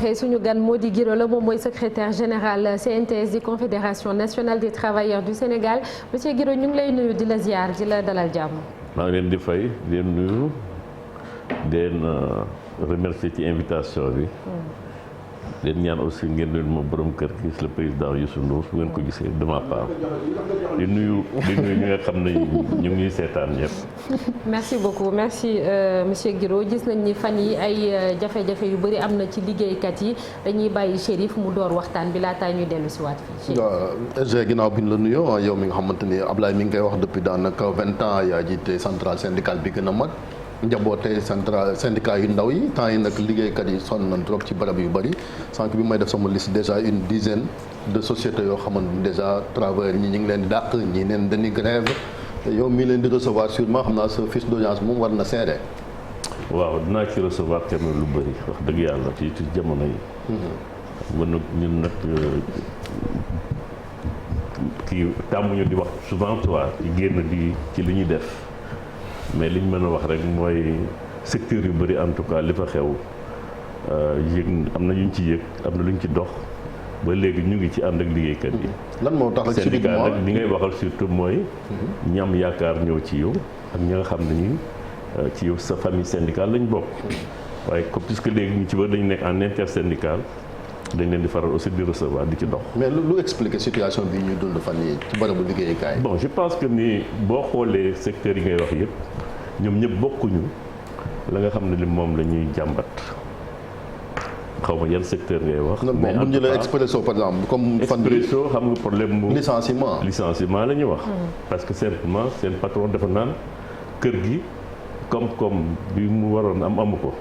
waxee suñu gan Mody Guiro la moom mooy secrétaire général CNTS di Confédération nationale des travailleurs du Sénégal monsieur Guiro ñu ngi lay nuyu di la ziar di la dalal jàmm. maa ngi leen di fay di leen nuyu di leen remercier ci invitation bi. leen ñaan aussi ngeen nuyu ma borom kër gi le président Youssou Ndour fu ngeen ko gisee de ma part di nuyu ñi nga xam ne ñu ngi seetaan ñëpp. merci beaucoup merci monsieur Guiro gis nañ ni fan yi ay jafe-jafe yu bëri am na ci liggéeykat yi dañuy bàyyi Chérif mu door waxtaan bi laataa ñuy dellu si waat fii. waaw ginnaaw bi ñu la nuyoo yow mi nga xamante ni Ablaye mi ngi koy wax depuis daanaka 20 ans yaa jiite centrale syndicale bi gën a mag. njaboote central syndicat yu ndaw yi temps yi nag liggéeykat yi sonn nañ trop ci barab yu bëri sànq bi may def sama liste déjà une dizaine de sociétés yoo xamante ni déjà travailleurs ñi ñu ngi leen di dàq ñi neen dañuy grève yow mii leen di recevoir sûrement xam naa sa fiche d'audience moom war na seere. waaw dinaa ci recevoir tamit lu bëri wax dëgg yàlla ci jamono yi. mën na ñun nag kii tàmmuñu di wax souvent toi ci génn di ci li ñuy def. mais li ñu mën a wax rek mooy secteur yu bëri en tout cas li fa xew yëg am na ñu ci yëg am na lu ñu ci dox ba léegi ñu ngi ci ànd ak liggéeykat yi. lan moo tax syndicat nag li ngay waxal surtout mooy. ñam yaakaar ñëw ci yow ak ñi nga xam ne ñi ci yow sa famille syndicale lañ bokk. waaye comme puisque léegi ñu ci bëri dañu nekk en intersyndical dañ leen di faral aussi di recevoir di ci dox. mais lu expliquer situation bi ñuy dund fan yi ci barabu liggéeyukaay. bon je pense que ni boo xoolee secteurs yi ngay wax yëpp ñoom ñëpp bokkuñu la nga xam ne li moom la ñuy jàmbat xaw ma yan secteur ngay wax. mais bu ñu jëlee Expresso par exemple comme. fan bi Expresso xam nga problème mu. licenciement la ñuy wax. parce que simplement seen patron dafa naan kër gi koom-koom bi mu waroon am amu ko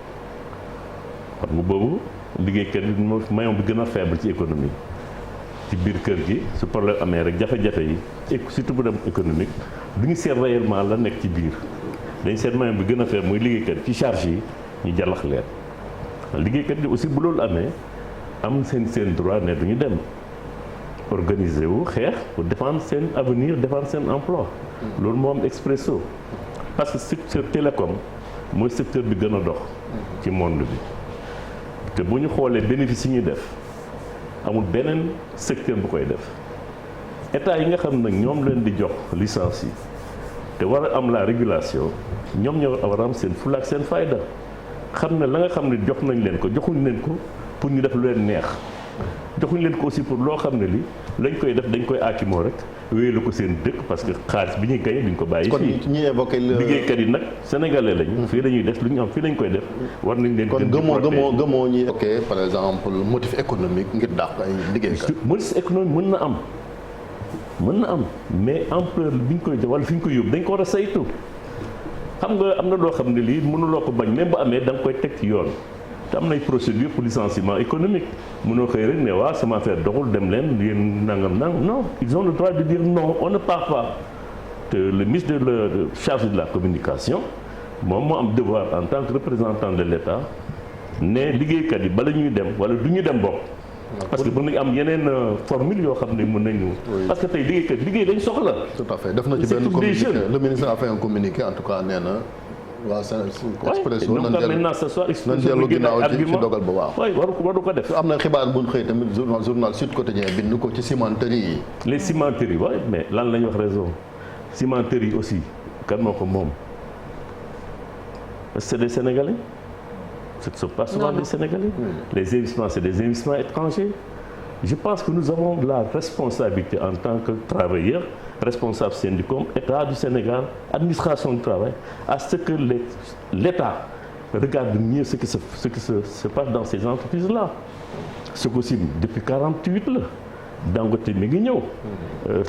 xam nga boobu. liggéeykat bi maillon bi gën a faible ci économie ci biir kër gi su problème amee rek jafe-jafe yi surtout bu dem économique du ñu seet réellement la nekk ci biir dañ seet maillon bi gën a faible muy liggéeykat ci charge yi ñu jàllax leen liggéeykat yi aussi bu loolu amee am seen droit ne du ñu dem organiser wu xeex pour défendre seen avenir défendre seen emploi loolu moo am Expresso parce que secteur télécom mooy secteur bi gën a dox ci monde bi te bu ñu xoolee bénéfice yi ñuy def amul beneen secteur bu koy def état yi nga xam nag ñoom leen di jox licence yi te war a am la régulation ñoom ñoo war a am seen fulla ak seen fayda xam ne la nga xam ne jox nañ leen ko joxuñ leen ko pour ñu def lu leen neex joxuñ leen ko aussi pour loo xam ne li lañ koy def dañ koy aakimoo rek wéyal ko seen dëkk parce que xaalis bi ñuy gañe duñ ko bàyyi fii kon ñi évoqué liggéeykat yi nag sénégalais lañu fii dañuy def lu ñu am fii lañ koy def war nañ leen kon gëmoo ñi ok par exemple motif économique ngir dàq ay liggéeykat motif économique mën na am mais ampleur bi ñu koy def wala fi ñu koy yóbbu dañ ko war a saytu xam nga am na loo xam ne lii mënuloo ko bañ même bu amee da nga koy teg ci yoon te am nay procédure pour licenciement économique mënoo xëy rek ne waa sama affaire doxul dem leen yéen nangam non ils ont le droit de dire non on ne part pas te le ministre de la charge de la communication moom moo am devoir en tant que représentant de l'État ne liggéeykat yi bala ñuy dem wala du ñu dem bokk parce que mën nañu am yeneen formule yoo xam ne mën nañu parce que tey liggéeykat liggéey dañ soxla tout à fait def na ci benn communiqué le ministre a fait un communiqué en tout cas nee na waaw Expresso donc maintenant ce soir nañ dellu ginnaaw ci dogal ba waaw. waaw waru ko def. am na xibaar bu ñu xëy tamit journal Sud Quotidien bind ko ci cimenterie yi. les cimenteries waaye mais lan la ñuy wax raison cimenterie yi aussi kan moo ko moom c'est des Sénégalais ce ne sont pas souvent des Sénégalais. Les investissements c'est des investissements étrangers. Je pense que nous avons la responsabilité en tant que travailleurs responsables syndicaux, État du Sénégal, administration du travail, à ce que l'État regarde mieux ce qui se passe dans ces entreprises-là. Sococim depuis 48 là, Dangote mi ngi ñëw,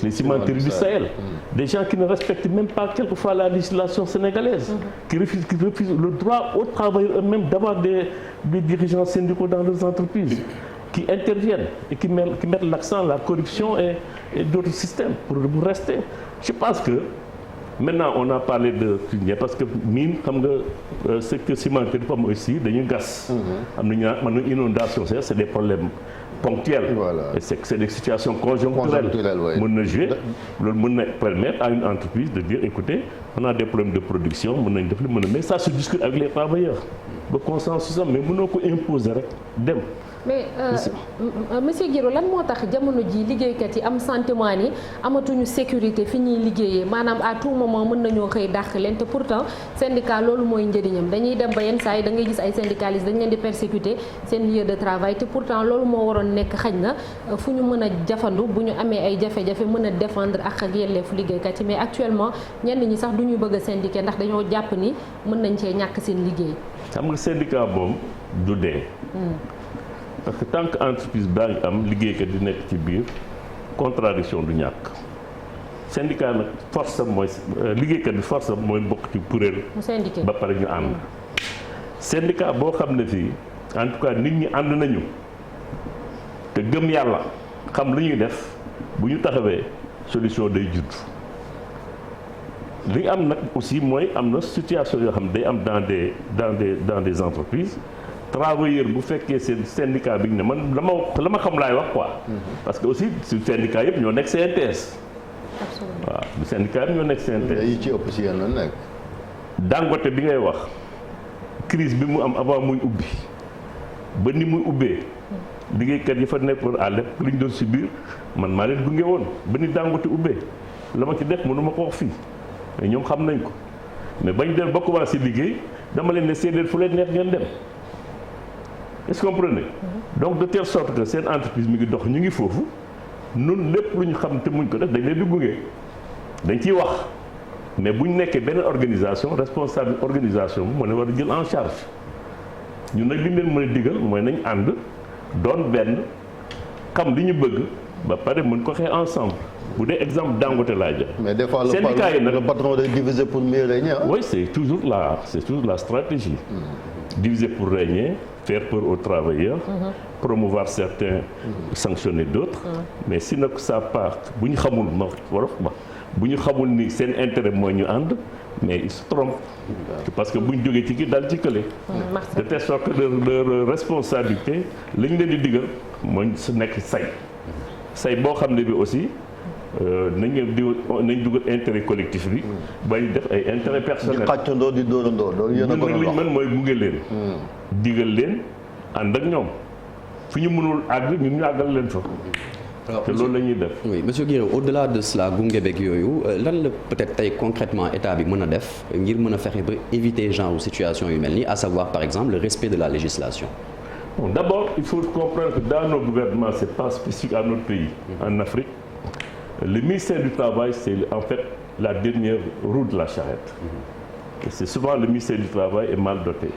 les cimenteries du Sahel, des gens qui ne respectent même pas quelquefois la législation sénégalaise, qui refusent le droit aux travailleurs eux-mêmes d'avoir des dirigeants syndicaux dans leurs entreprises. Qui interviennent et qui mettent l'accent la corruption et d'autres systèmes pour rester. Je pense que maintenant on a parlé de parce que mine xam nga secteur cimenterie comme aussi dañuy gas. am na inondation c'est des problèmes ponctuelles. Voilà. Et c'est des situations conjoncturelles. Ouais. mën na jouer loolu mën na permettre à une entreprise de dire écoutez on a des problèmes de production mën nañ def li mën a mais ça se discute avec les travailleurs ba consensus am mais mënoo ko imposer rek dem. mais monsieur Guiro lan moo tax jamono ji liggéeykat yi am sentiment ni amatuñu sécurité fi ñuy liggéeyee maanaam à tout moment mën nañoo xëy dàq leen te pourtant syndicat loolu mooy njëriñam dañuy dem ba yenn saa yi da ngay gis ay syndicalistes dañ leen di persécuter seen lieu de travail te pourtant loolu moo waroon nekk xaj na fu ñu mën a jafandu bu ñu amee ay jafe-jafe mën a défendre ak yelleefu liggéeykat yi mais actuellement ñenn ñi sax du ñuy bëgg a syndiquer ndax dañoo jàpp ni mën nañ cee ñàkk seen liggéey. xam nga syndicat moom du dee. parce que tant que entreprise baa ngi am liggéeykat di nekk ci biir contradiction du ñàkk syndicat nag force am mooy liggéeykat bi force am mooy bokk ci kuréel ba pare ñu ànd syndicat boo xam ne fii en tout cas nit ñi ànd nañu te gëm yàlla xam li ñuy def bu ñu taxawee solution day judd li am nag aussi mooy am na situation yoo xam ne day am dans des entreprises travailleur bu fekkee seen syndicat bi ne man la ma xam laay wax quoi. parce que aussi su syndicat yëpp ñoo nekk CNTS. absolument waaw bu syndicat yëpp ñoo nekk CNTS. yi ci ëpp si yéen a nekk. Dangote bi ngay wax crise bi mu am avant muy ubbi ba ni muy ubbee liggéeykat yi fa nekkoon à l'époque li ñu doon si biir man maa leen gunge woon ba ni Dangote ubbee la ma ci def mënu ma ko wax fii mais ñoom xam nañ ko mais bañ dem ba commencé liggéey dama leen ne séedéer fu leen neex ngeen dem. est-ce que vous comprenez donc de telle sorte que seen entreprise mi ngi dox ñu ngi foofu nun lépp lu ñu xam te muñ ko def dañ leen di gunge dañ ciy wax mais bu ñu nekkee benn organisation responsable organisation bi moo ne war a jël en charge ñun nag li ñu leen mën a digal mooy nañ ànd doon benn xam li ñu bëgg ba pare mën ko xeex ensemble bu dee exemple Dangote laa jël. mais des fois syndicat yi nag le patron day diviser pour mieux régner. oui c'est toujours la stratégie. Diviser pour régner, faire peur aux travailleurs, promouvoir certains, sanctionner d'autres. Mais si nag ça part bu ñu xamul ma wolof ma bu ñu xamul ni seen intérêt mooy ñu ànd mais ils se trompent. parce que bu ñu jógee ci kii daal ci kële. de telle sorte que leur responsabilité li ñu leen di digal mooy su nekk say boo xam ne bi aussi. nañ dugal intérêt collectif bi bañ def ay intérêt personnel. di xàccandoo di dóorandoo loolu yéen a ko li ñu mën mooy gunge leen. digal leen ànd ak ñoom fu ñu mënul àgg ñun ñu àggal leen fa. te loolu la ñuy def. oui monsieur Guiro au-delà de cela gunge beeg yooyu lan la peut-être tey concrètement état bi mën a def ngir mën a fexe ba éviter genre situation yu mel nii à savoir par exemple le respect de la législation. Bon, d'abord il faut comprendre que dans nos gouvernements c'est pas spécifique à notre pays. En Afrique. Le ministère du Travail, c'est en fait la dernière roue de la charrette. Et c'est souvent le ministère du Travail est mal doté.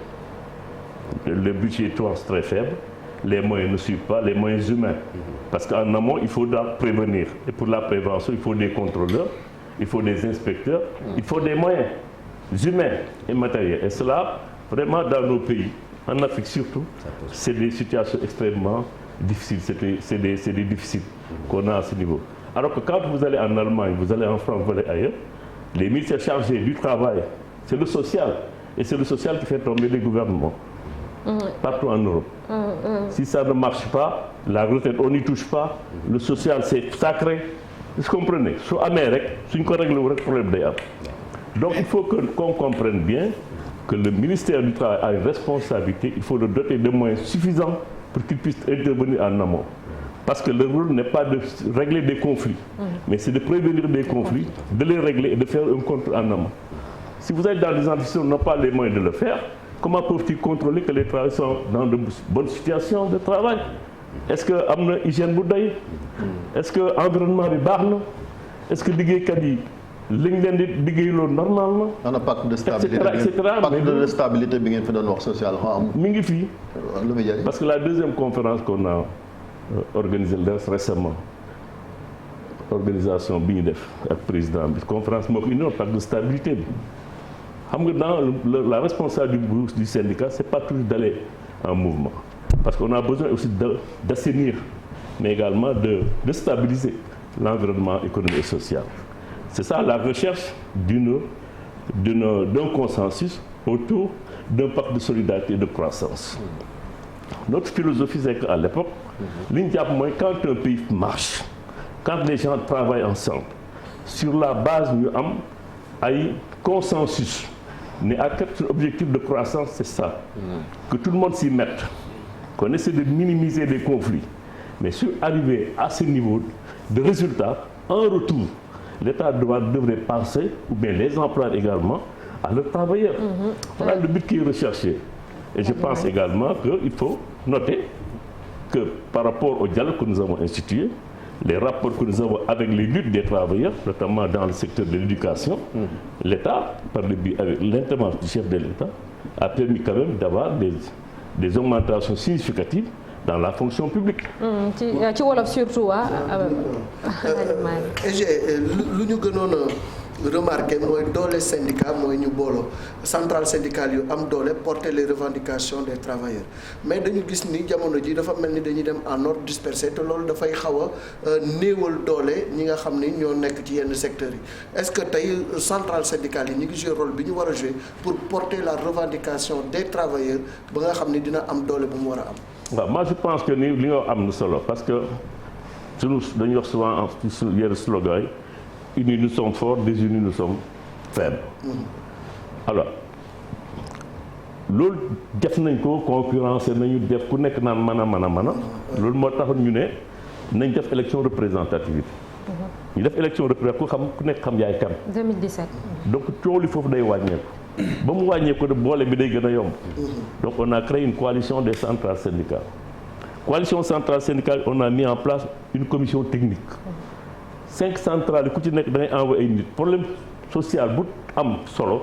Le budget est très faible, les moyens ne suivent pas, les moyens humains. Parce qu'en amont, il faut prévenir. Et pour la prévention, il faut des contrôleurs, il faut des inspecteurs, il faut des moyens humains et matériels. Et cela, vraiment, dans nos pays, en Afrique surtout, c'est des situations extrêmement difficiles. C'est des déficits qu'on a à ce niveau. Alors que quand vous allez en Allemagne, vous allez en France, vous allez ailleurs, les ministères chargés du travail, c'est le social. Et c'est le social qui fait tomber les gouvernements. Partout en Europe. Si ça ne marche pas, la retraite, on n'y touche pas. Le social, c'est sacré. Vous comprenez? Soo amee rek suñ ko réglé wu rek problème day am. Donc il faut qu'on comprenne bien que le ministère du Travail a une responsabilité. Il faut le doter de moyens suffisants pour qu'il puisse intervenir en amont. Parce que le rôle n'est pas de régler des conflits, mais c'est de prévenir des conflits, de les régler et de faire un contrôle en amont. Si vous êtes dans des entreprises qui n'ont pas les moyens de le faire, comment peuvent-ils contrôler que les travailleurs sont dans de bonnes situations de travail? Est-ce que am na hygiène bu doy? Est-ce que environnement bi baax na? Est-ce que liggéeykat yi li ñu leen di liggéeyloo normalement? ana pacte de stabilité pacte de stabilité bi ngeen fi doon wax social xam mi ngi fii. lu muy jëriñ parce que la deuxième conférence qu'on a organisée récemment organisation bi ñu def ak président bi conférence moo ko indi pacte de stabilité bi xam nga dans la responsabilité du syndicat c'est pas toujours d'aller en mouvement parce qu'on a besoin aussi d'assainir mais également de stabiliser l'environnement économique et social. C'est ça la recherche d'un consensus autour d'un pacte de solidarité et de croissance. Notre philosophie, c'est qu'à l'époque, li ñu jàpp mooy quand un pays marche quand les gens travaillent ensemble sur la base ñu am ay consensus ne ak objectif de croissance c'est ça que tout le monde s'y mette qu'on essaie de minimiser les conflits mais sur arriver à ce niveau de résultat en retour l'État devrait penser ou bien les employeurs également à leurs travailleurs. Voilà le but qui est recherché. Et je pense également qu'il faut noter que par rapport au dialogue que nous avons institué, les rapports que nous avons avec les luttes des travailleurs, notamment dans le secteur de l'éducation, l'État, par le biais avec l'intervention du chef de l'État, a permis quand même d'avoir des augmentations significatives dans la fonction publique. ci wolof surtout lu ñu gënoon a remarqué mooy doole syndicat mooy ñu booloo centrale syndicale yu am doole porter les revendications des travailleurs mais dañu gis ni jamono ji dafa mel ni dañuy dem en ordre dispersé te loolu dafay xaw a néewal doole ñi nga xam ni ñoo nekk ci yenn secteurs yi est-ce que tey centrale syndicale yi ñu ngi jouer rôle bi ñu war a jouer pour porter la revendication des travailleurs ba nga xam ni dina am doole bu mu war a am. waaw moi je pense que ni li nga am na solo parce que sunu dañuy wax souvent ci yenn slogan yi unis nous sommes forts désunis nous sommes faibles. Alors loolu def nañ ko concurrence nañu def ku nekk naan mën a loolu moo taxoon ñu ne nañ def élection représentativité. ñu def élection représentative ku nekk xam yaay kan. 2017. donc coow li foofu day wàññeeku. ba mu wàññeeku boole bi day gën a yomb. donc on a créé une coalition des centrales syndicales. coalition centrale syndicale on a mis en place une commission technique. 5 centrales yi ku ci nekk da ngay envoyé ay nit problème social bu am solo.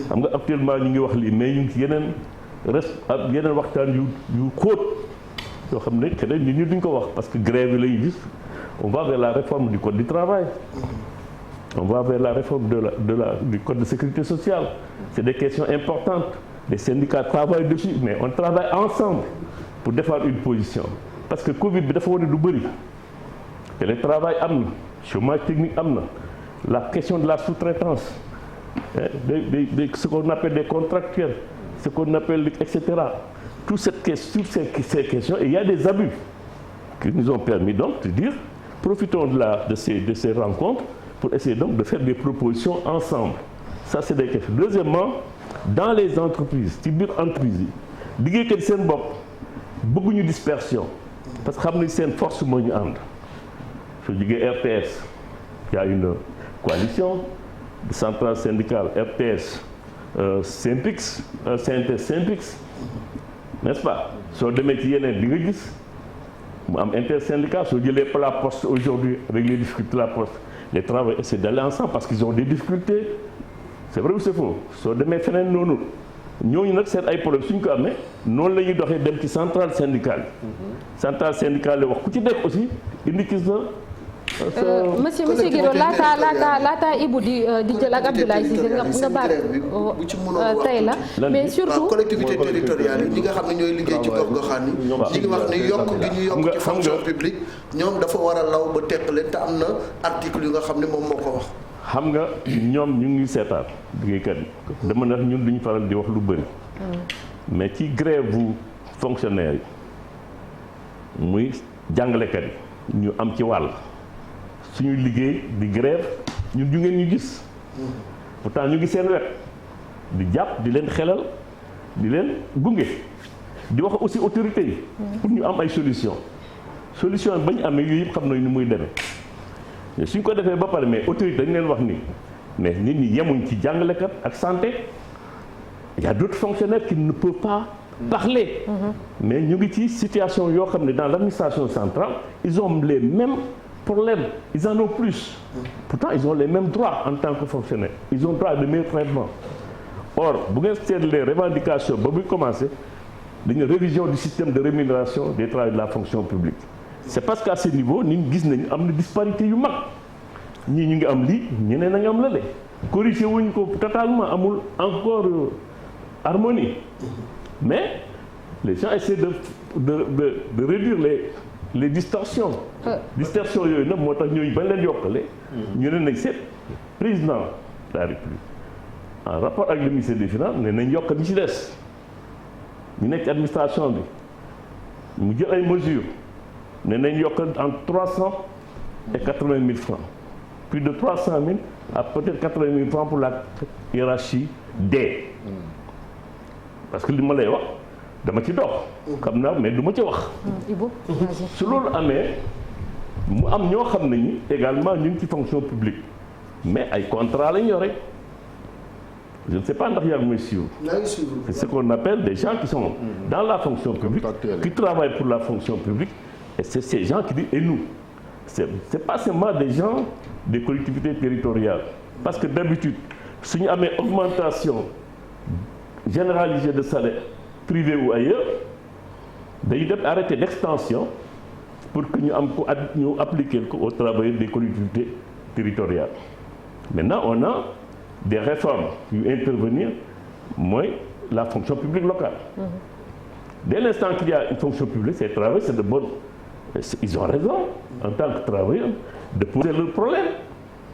xam nga actuellement ñu ngi wax lii mais ñu ngi ci yeneen waxtaan yu xóot yoo xam ne keneen nit ñi duñ ko wax parce que grève yi la ñuy gis on va vers la réforme du code du travail. On va vers la réforme du code de sécurité sociale. C'est des questions importantes. Les syndicats travaillent dessus, mais on travaille ensemble pour défendre une position. Parce que Covid bi dafa wane lu bëri. Télétravail am na, chômage technique am na, la question de la sous-traitance, ce qu'on appelle des contractuels, ce qu'on appelle etc. Toutes ces questions, et il y a des abus qui nous ont permis donc de dire, profitons de ces rencontres pour essayer donc de faire des propositions ensemble. Ça c'est des questions. Deuxièmement, dans les entreprises ci biir entreprise yi liggéeykat yi seen bopp bëgguñu dispersion parce que xam nañ seen force moo ñu ànd. soo jógee RTS il y a une coalition de centrales syndicales RTS Synpics CNTS Synpics n'est-ce pas soo demee ci yeneen di nga gis mu am intersyndicat soo jëlee la Poste aujourd'hui avec les difficultés de la Poste les travailleurs essaient d'aller ensemble parce qu'ils ont des difficultés c'est vrai ou c'est faux soo demee feneen noonu ñooñu nag seen ay problème suñ ko amee noonu la ñuy doxee dem ci centrale syndicale centrale syndicale wax ku ci nekk aussi indi ci monsieur Guiro laata Ibou di jël ak Abdoulaye Cissé nga baal tey la mais surtout collectivité territoriale yi ñi nga xam ne ñooy liggéey ci gox-goxaan yi ñi ngi wax ni yokk gi ñu yokk ci fonction publique ñoom dafa war a law ba teq leen te am na article yu nga xam ne moom moo ko wax. xam nga ñoom ñu ngi seetaan liggéeykat yi dama ne ñun duñu faral di wax lu bëri mais ci grève bu fonctionnaire yi muy jàngalekat yi ñu am ci wàll suñuy liggéey di grève ñun ñu ngeen ñu gis pourtant ñu ngi seen wet di jàpp di leen xelal di leen gunge di wax aussi autorités yi pour ñu am ay solution ba ñu amee yooyu yëpp xam nañ ni muy demee suñ ko defee ba pare mais autorité dañ leen wax ni mais nit ñi yemuñ ci jàngalekat ak santé il y a d'autres fonctionnaires qui ne peuvent pas parler mais ñu ngi ci situation yoo xam ne dans l'administration centrale ils ont les mêmes problèmes ils en ont plus pourtant ils ont les mêmes droits en tant que fonctionnaires ils ont droit à de meilleurs traitements or bu ngeen seetlee revendication ba muy commencé dañu révision du système de rémunération des travailleurs de la fonction publique c'est parce qu'à ce niveau nit gis nañu am na disparité yu mag ñii ñu ngi am lii ñeneen a ngi am lale corrigé wuñ ko totalement amul encore harmonie mais les gens essaient de réduire les distorsions yooyu nag moo tax ñooñu bañ leen yokkale ñu ne nañ seet président de la République en rapport avec le ministère des Finances ne nañ yokk ñi ci des ñu nekk ci administration bi mu jël ay mesures ne nañ yokk entre 300 et 80 000 francs plus de 300 000 à peut-être 80 000 francs pour la hiérarchie D. parce que li ma lay wax dama ci dox. xam naa mais du ma ci wax. su loolu amee mu am ñoo xam ne ñi également ñu ngi ci fonction publique mais ay contrat lañ yore je ne sais pas ndax yaa ngi may suivre. c'est ce qu'on appelle des gens qui sont dans la fonction publique qui travaillent pour la fonction publique et c'est ces gens qui disent et nous c'est pas seulement des gens des collectivités territoriales parce que d'habitude su ñu amee augmentation généralisée de salaire privé ou ailleurs dañuy def arrêté d'extension pour que ñu am ko ñu appliquer ko aux travailleurs des collectivités territoriales. Maintenant on a des réformes yu intervenir mooy la fonction publique locale. Dès l'instant qu'il y a une fonction publique ces travailleurs c'est de bonne ils ont raison en tant que travailleurs de poser leur problème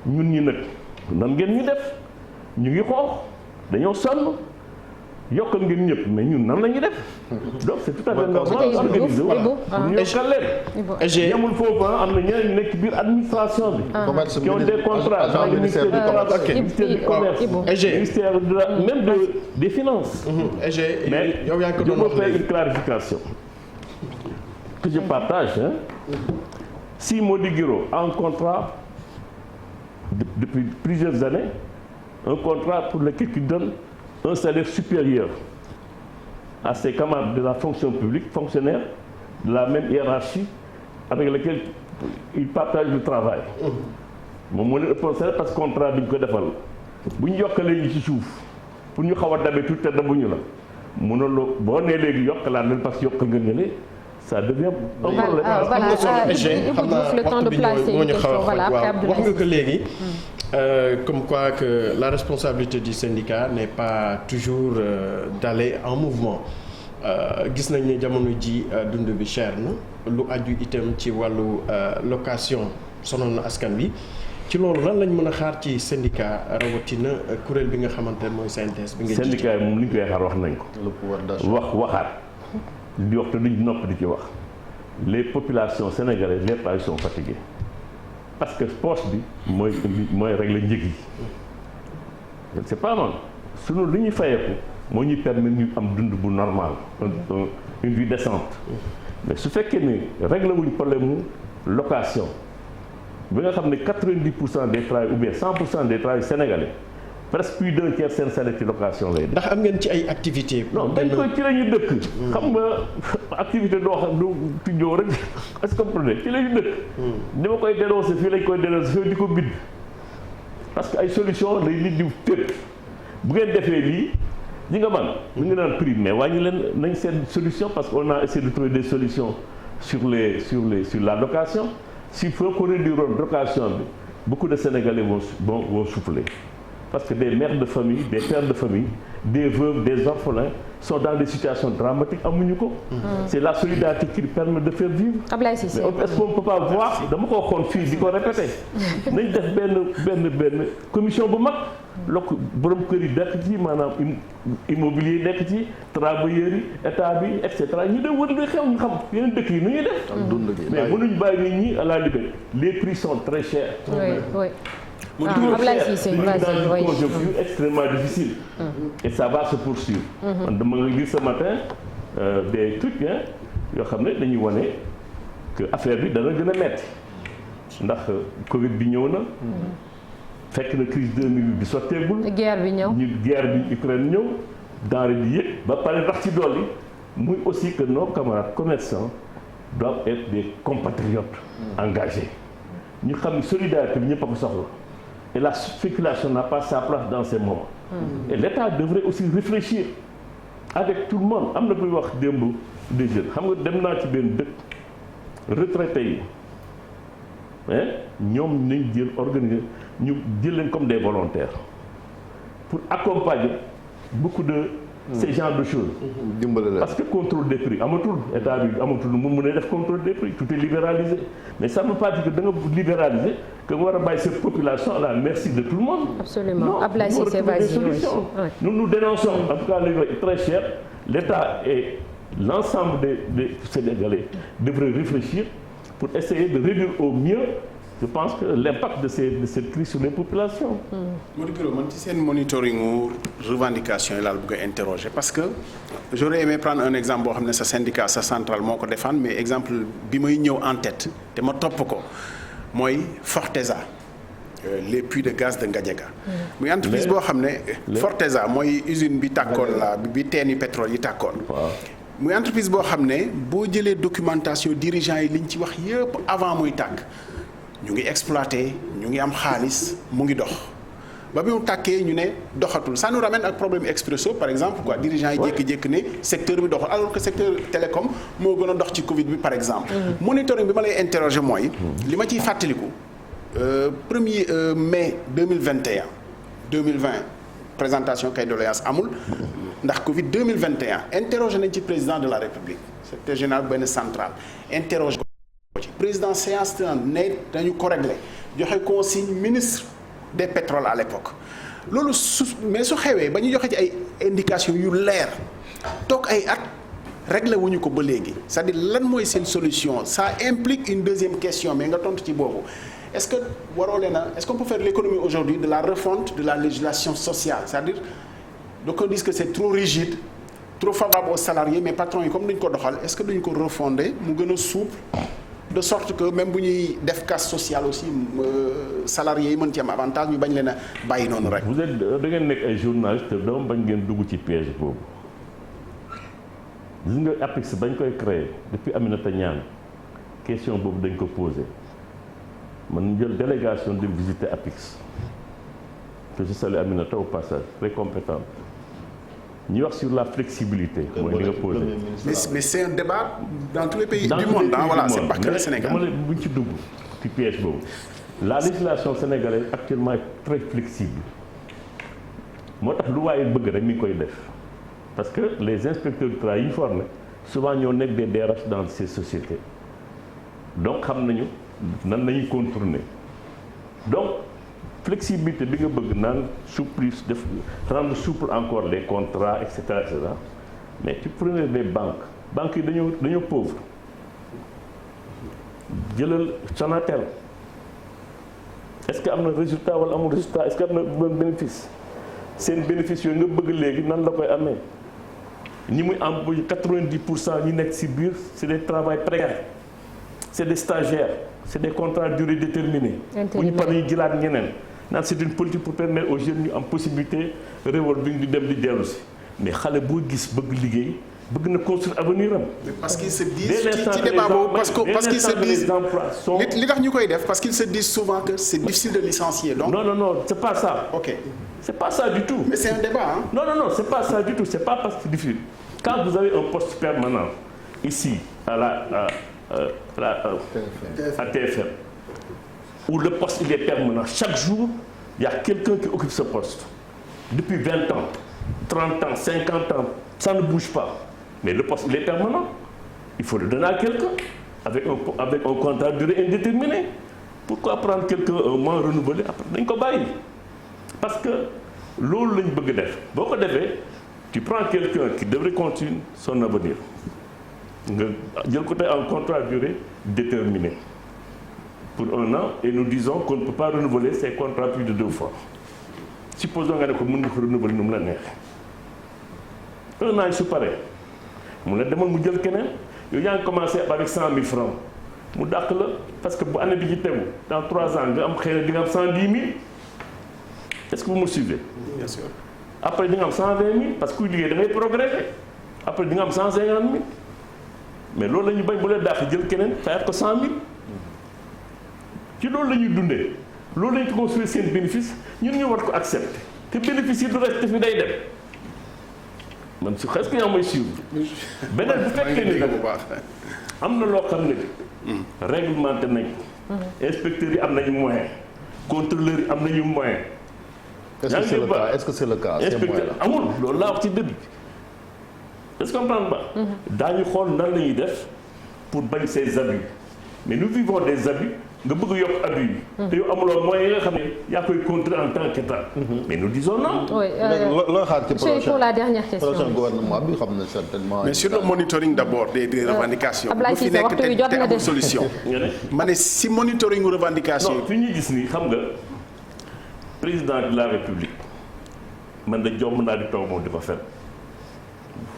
ñun ñi nag nan ngeen ñu def ñu ngi xoox dañoo sonn yokkal ngeen ñëpp mais ñun nan la ñuy def donc c'est tout à fait normal organisé wu ñu yokkal leen yemul foofu am na ñeneen ñu nekk ci biir administration bi qui ont des contrats ministère du commerce ministère du commerce ministère même des finances mais je me fais une clarification que je partage si Mody Guiro a un contrat depuis plusieurs années un contrat pour lequel il donne un salaire supérieur à ses camarades de la fonction publique, fonctionnaires de la même hiérarchie avec lesquels il partage le travail. moom moo leen ëppoon salaire parce que contrat bi ñu ko defal bu ñu yokkalee ñu ci suuf pour ñu xaw a dabe tuuti te dabuñu la mënuloo boo nee léegi yokkalaat leen parce que yokkal nga ne ça devient un problème. voilà xam naa waxtu bi moo ñu xaw a waaw wax nga ko léegi. Comme quoi que la responsabilité du syndicat n'est pas toujours d'aller en mouvement gis nañ ne jamono ji dund bi cher na lu aju itam ci wàllu location sonal na askan bi ci loolu lan lañ mën a xaar ci syndicat rawatina kuréel bi nga xamante ne mooy CNTS bi nga jiite. syndicat yi moom li ñu koy xaar wax nañ ko. waxaat di wax te duñ nopp di ci wax les populations sénégalaises les gens sont fatigués. parce que poche bi mooy régler njëg yi c'est pas mal sunu li ñuy fayeeku moo ñuy permettre ñu am dund bu normal une vie décente mais su fekkee ne régler wuñ problème mu location bi nga xam ne 90% des travailleurs ou bien 100% des travailleurs sénégalais presque plus d'un tiers seen salaire ci location lay def. ndax am ngeen ci ay activités. non dañ koy ci la ñu dëkk. xam nga activité doo xam du tijjoo rek est-ce que comprenez ci la ñu dëkk. ni ma koy dénoncer fii lañ koy dénoncer fii di ko bind. parce que ay solution lay nit di fépp bu ngeen defee lii ñi nga man ñu ngi naan prix mais wàññi leen nañ seen solution parce que on a essayé de trouver des solutions sur la location s'il faut qu'on réduire location bi beaucoup de Sénégalais vont souffler. Parce que des mères de famille, des pères de famille, des veuves, des orphelins sont dans des situations dramatiques amuñu ko. C'est la solidarité qui permet de faire vivre. Ablaye Cissé. Est-ce qu'on peut pas voir dama ko waxoon fii di ko répété nañ def benn commission bu mag lokk borom kër yi nekk ci maanaam immobilier nekk ci travailleurs yi état bi et cetera ñu dem wër li xew ñu xam yeneen dëkk yi nu ñuy def. mais mënuñ bàyyi nit ñi à la liberté les prix sont très chers. oui. Ablaye Cissé dans une conjoncture extrêmement difficile. Et ça va se poursuivre. man dama nga lire ce matin des trucs yoo xam ne dañuy wane que affaire bi dana gën a metti ndax Covid bi ñëw na. fekk na crise 2008 bi sotteegul. guerre bi ñëw guerre bi Ukraine ñëw. denrée bi yëg ba pare rax ci dolli muy aussi que nos camarades commerçants doivent être des compatriotes engagés. ñu xam ne solidarité bi ñëpp a ko soxla. Et la spéculation n'a pas sa place dans ces moments. Et l'État devrait aussi réfléchir avec tout le monde am na kuy wax démb des jeunes xam nga dem naa ci benn dëkk retraités yi ñoom nañ jël organiser ñu jël leen comme des volontaires pour accompagner beaucoup de ces genres de choses. Parce que contrôle des prix amatul état bi amatul mu mën a def contrôle des prix tout est libéralisé mais ça ne veut pas dire que da nga libéraliser que nga war a bàyyi cette population à la merci de tout le monde. Absolument. Ablaye Cissé, vas-y. Nous dénonçons en tout cas les très cher l'État et l'ensemble des Sénégalais devraient réfléchir pour essayer de réduire au mieux, je pense que l'impact de cette crise sur les populations. Modou Guiro man ci seen monitoring revendication yi laal bëgg a interroger parce que j'aurais aimé prendre un exemple boo xam ne sa syndicat sa centrale moo ko défendre mais exemple bi may ñëw en tête te ma topp ko mooy Forteza les puits de gaz de Ngadiaga. muy entreprise boo xam ne Forteza mooy usine bi tàkkoon la bi teeni pétrole yi tàkkoon. muy entreprise boo xam ne boo jëlee documentation dirigeants yi liñ ci wax yëpp avant muy tàkk. ñu ngi exploité ñu ngi am xaalis mu ngi dox ba bi mu tàkkee ñu ne doxatul ça nous ramène ak problème Expresso par exemple quoi dirigeants yi jékki-jékki ne secteur bi doxul alors que secteur télécom moo gën a dox ci Covid bi par exemple. monitoring bi ma lay interroger mooy. li ma ciy fàttaliku 1er mai 2021 présentation cahier de doléances amul ndax Covid 2021 interroger nañ ci président de la République secrétaire général benn centrale interroger. président séance tenante ne dañu ko réglé joxe consigne ministre des pétroles à l'époque loolu mais su xewee ba ñu joxe ci ay indications yu leer toog ay at réglé wuñu ko ba léegi c'est-à-dire lan mooy seen solution ça implique une deuxième question mais nga tontu ci boobu est-ce que waroo leen est-ce qu'on peut faire l'économie aujourd'hui de la refonte de la législation sociale c'est-à-dire donc on dit que c'est trop rigide trop favorable aux salariés mais patrons yi comme dañu ko doxal est-ce que dañu ko refonder mu gën a souple de sorte que même bu ñuy def casse sociale aussi salariés yi mën ci am avantage ñu bañ leen a bàyyi noonu rek. vous êtes da ngeen nekk ay journaliste dama bañ ngeen dugg ci piège boobu gis nga APIX bañ koy créer depuis Aminata Niane question boobu dañ ko posé man jël délégation de visiter APIX que je salue Aminata au passage très compétente. ñuy wax sur la flexibilité. mooy li nga posé. mais c'est un débat dans tous les pays du monde voilà c'est pas que le Sénégal. dama la buñ ci dugg ci piège boobu la législation sénégalaise actuellement est très flexible moo tax lu waaye bëgg rek mi ngi koy def parce que les inspecteurs du travail yi ñu formé souvent ñoo nekk des DRH dans ces sociétés donc xam nañu nan lañuy contourner donc. flexibilité bi nga bëgg naan souple def rendre souple encore les contrats et cetera mais tu prenais les banques yi dañoo pauvre jëlal Sonatel est-ce que am na résultat wala amul résultat est-ce que am na bon bénéfice seen bénéfice yooyu nga bëgg léegi nan la koy amee ñi muy embauché 90% ñi nekk ci biir c'est des travail précaires c'est des stagiaires c'est des contrats durée déterminée bu ñu paree ñu jëlaat ñeneen naan c'est une politique pour permettre aux jeunes ñu am possibilité révolte bi di dem di dellu si mais xale boo gis bëgg liggéey bëgg na construire avenir am. parce qu'ils se disent ci débat boobu parce qu'ils se disent li tax ñu koy def parce qu'ils se disent souvent que c'est difficile de licencier donc. non c'est pas ça. ok c'est pas ça du tout. mais c'est un débat hein. non c'est pas ça du tout c'est pas parce que c'est difficile quand vous avez un poste permanent ici à TFM où le poste il est permanent chaque jour il y a quelqu'un qui occupe ce poste depuis 20 ans 30 ans 50 ans ça ne bouge pas mais le poste il est permanent il faut le donner à quelqu'un avec un contrat de durée indéterminée pourquoi prendre quelqu'un un mois renouvelé après dañ ko bàyyi parce que loolu lañ bëgg def boo ko defee tu prends quelqu'un qui devrait continuer son avenir nga jël ko tey en contrat de durée déterminée pour 1 an et nous disons qu'on ne peut pas renouveler ces contrats plus de 2 fois supposons nga ne ko mën nga ko renouveler nu mu la neex 1 an yi su paree mu ne demal mu jël keneen yow yaa ngi commencé avec 100 000 francs mu dàq la parce que bu année bi ci tegu dans 3 ans nga am xëy na di nga am 110 000 est-ce que vous me suivez? Bien sûr. Après di nga am 120 000 parce que kuy liggéey da ngay progresser après di nga am 150 000 mais loolu la ñu bañ bu leen dàq jël keneen fayat ko 100 000 ci loolu la ñuy dundee loolu la ñu construire seen bénéfice ñun ñu war ko accepter te bénéfice yi du reste fi day dem man su est-ce que yaa may suivre beneen bu fekkee ni nag am na loo xam ne réglementé nañ inspecteurs yi am nañu moyen contrôleurs yi am nañu moyen est-ce que c'est le cas inspecteur amul loolu laa wax ci début est-ce que comprendre ba daañu xool nan la ñuy def pour bañ ces abus mais nous vivons des abus nga bëgg yokk addu yi. te yow amuloo moyen yi nga xam ne yaa koy contrer en tant qu'État. mais nous disons non. oui loo xaar ci pour la dernière question. prochain gouvernement bi xam na certainement. mais sur le monitoring d'abord des revendications. Ablaye Cissé waxtu wi jot na te amul solution. ma ne si monitoring revendication non fi ñuy gis nii xam nga président de la République man da jomb naa di toog moom di ko fen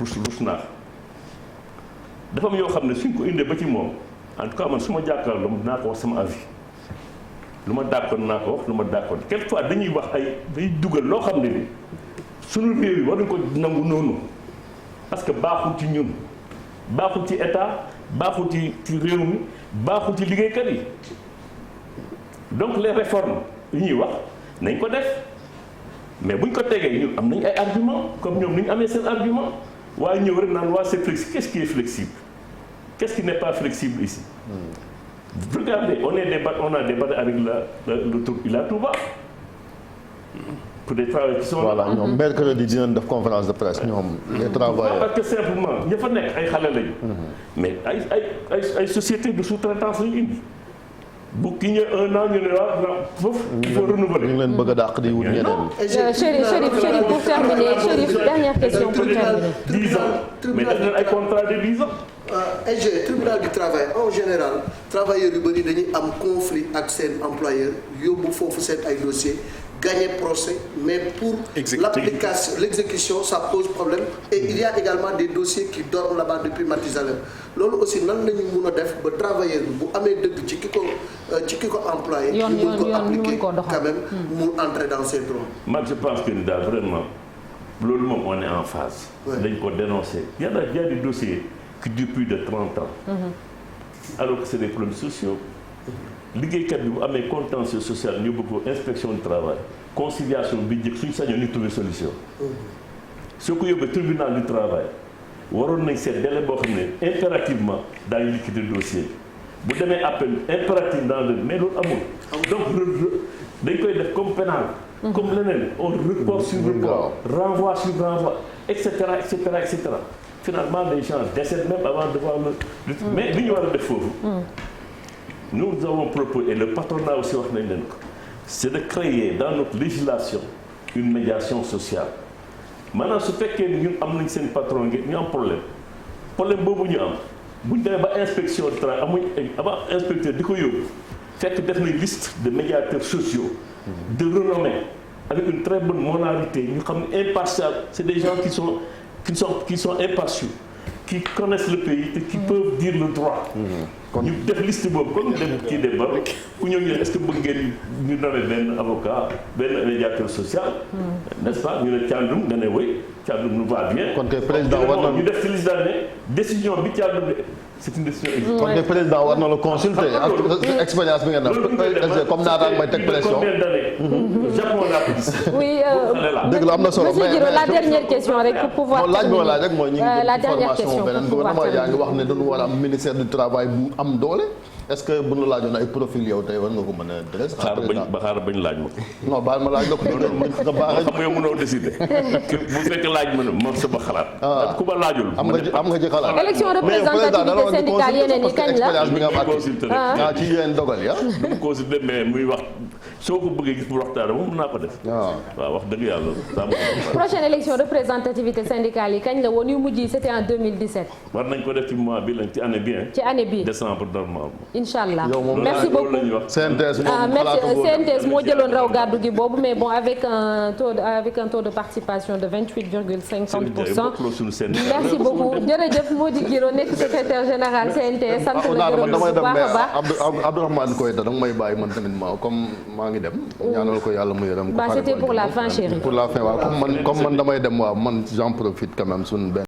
rus naa dafa am yoo xam ne suñ ko indee ba ci moom en tout cas man su ma jàkkaarloo dinaa ko wax sama avis lu ma d'accord naa ko wax lu ma d'accord quelquefois dañuy wax ay day dugal loo xam ne ni suñu réew yi war nañ ko nangu noonu parce que baaxul ci ñun baaxul ci état baaxul ci réew mi baaxul ci liggéeykat yi donc les réformes yi ñuy wax nañ ko def mais buñ ko tegee ñun am nañ ay argument comme ñoom ni ñu amee seen argument waaye ñëw rek naan waa c'est flexible qu'est-ce qui est flexible qu'est-ce qui n'est pas flexible ici regardez on a débattu avec le tour Ila Touba pour des travailleurs qui sont voilà ñoom mercredi dinañ def conférence de presse ñoom les travailleurs parce que simplement ña fa nekk ay xale lañu mais ay société de sous-traitance lañu indi bu kii ñëw 1 an ñu ne waaw foofu il faut renouveler. ñu ngi leen bëgg a dàq di wut ñeneen. Chérif pour terminer Chérif dernière question pour terminer. 10 ans mais def nañ ay contrat de 10 ans. SG tribunal du travail en général travailleurs yu bëri dañuy am conflit ak seen employeur yóbbu foofu seen ay dossiers gagner procès mais pour l'exécution ça pose problème et il y a également des dossiers qui dorment là-bas depuis Mathusalem loolu aussi nan la ñu mun a def ba travailleur bi bu amee dëgg ci ki ko employé ñu mun ko appliquer quand même mu entrer dans ses droits. man je pense que ni daal vraiment loolu moom on est en phase. dañ ko dénoncer y a des dossiers qui durent plus de 30 ans. alors que c'est des problèmes sociaux. liggéeykat bi bu amee contentieux social ñu bëgg ko inspection du travail conciliation bi njëkk suñu sañoon ñu trouver solution. soo ko yóbbee tribunal du travail waroon nañ seet délai boo xam ne impérativement daañu liquider dossier bu demee appel impératif dans le mais loolu amul. donc dañ koy def comme pénal. comme leneen on report sur report renvoi sur renvoi et cetera et cetera et cetera finalement les gens décèdent même avant de voir le mais li ñu war a def foofu. Nous avons proposé et le patronat aussi wax nañ leen ko c'est de créer dans notre législation une médiation sociale maanaam su fekkee ni ñun am nañ seen patron ngi ñu am problème boobu ñu am bu ñu demee ba inspection du travail amuñ avant inspecteur di ko yóbbu fekk def nañ liste de médiateurs sociaux de renommée avec une très bonne moralité ñu xam ne impartial c'est des gens qui sont impartiaux qui connaissent le pays et qui peuvent dire le droit. ñu def liste boobu comme dem kii dem ba ku ñëw ñu est-ce que bëgg ngeen ñu nommer benn avocat benn médiateur social. n'est-ce pas ñu ne Thiandoum nga ne oui Thiandoum nous va bien. kon kay président war na ñu def ci liste daal ne décision bi Thiandoum c'est une décision. kon kay président war na la consulter ak expérience bi ngeen def comme naa daan may teg pression. combien d'années. Japon laa ko gis. oui dëgg la am na solo monsieur Guiro la dernière question rek pour pouvoir. laaj bi ma laaj rek mooy ñu ngi formation beneen gouvernement yaa ngi wax ne dañu war a am ministère du travail bu am doole est-ce que bu ñu laajoon ay profil yow tey war nga ko mën a dresse. xaaral bañ laaj ma ko. non baal ma laaj la ko. nga baax xam nga yow mënoo décider. bu fekk laaj ma ne moom sama xalaat. ku ma laajul. am nga ci xalaat. élection représentativité syndicale yeneen yi kañ la. expérience bi nga am ci yéen dogal ya. du consulter mais muy wax soo ko bëggee gis pour waxtaan moom mën naa ko def. waaw wax dëgg yàlla. prochaine élection représentativité syndicale yi kañ la woon yu mujj yi c'était en 2017. war nañ ko def ci mois bi lañ ci année bi. ci année bi décembre normalement. Inchallah merci beaucoup CNTS moo jëloon raw gàddu gi boobu mais bon avec un taux de participation de 28,50%. merci beaucoup jërëjëf Mody Guiro nekk secrétaire général CNTS sant la gërëm bu baax a baax. Abdourahmane Koïta danga may bàyyi man tamit comme maa ngi dem. ñaanal ko yàlla mu yërëm ko. C'était pour la fin chérie. pour la fin waaw comme man damay dem waaw man j'en profite quand même suñu benn